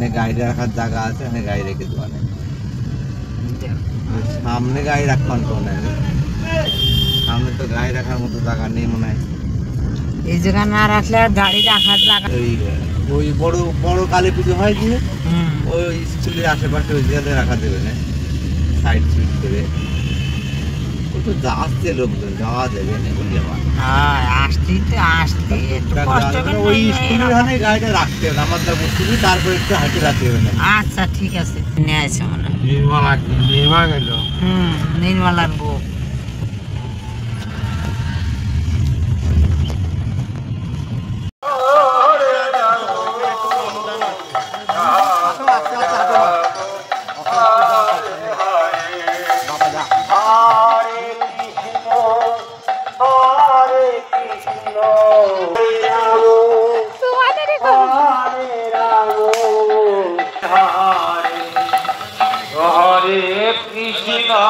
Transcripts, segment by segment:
এখানে গাড়ি রাখার জায়গা আছে, এখানে গাড়ি রেখে দেওয়া নেই। সামনে গাড়ি রাখবার তো নেই, সামনে তো গাড়ি রাখার মতো জায়গা নেই মনে হয়। এই জায়গা না রাখলে আর গাড়ি রাখার জায়গা। ওই বড় বড় কালী পুজো হয় যে ওই স্কুলের আশেপাশে ওই জায়গাতে রাখা দেবে না, সাইড সুইট করে। ও তো আসছে লোকজন, যাওয়া দেবে না বলি আবার। হ্যাঁ, আসতে একটু কষ্ট হবে। ওই স্কুলের ওখানে গাড়িটা রাখতে হবে, আমার যা বুঝতে তারপর একটু হাঁটে রাখতে হবে না। আচ্ছা ঠিক আছে, নিয়ে আসে মনে হয়। নির্মা গেল। নির্মলার বউ। हरे कृष्णा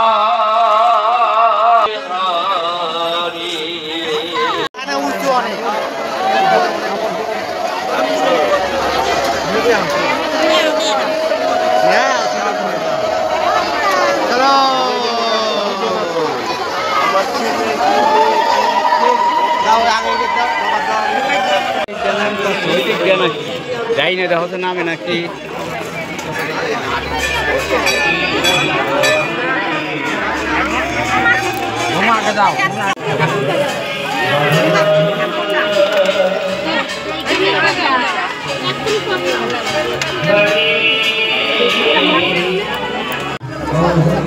যাই না দেখো তো নামে নাকি ঘুমাকে দাও Oh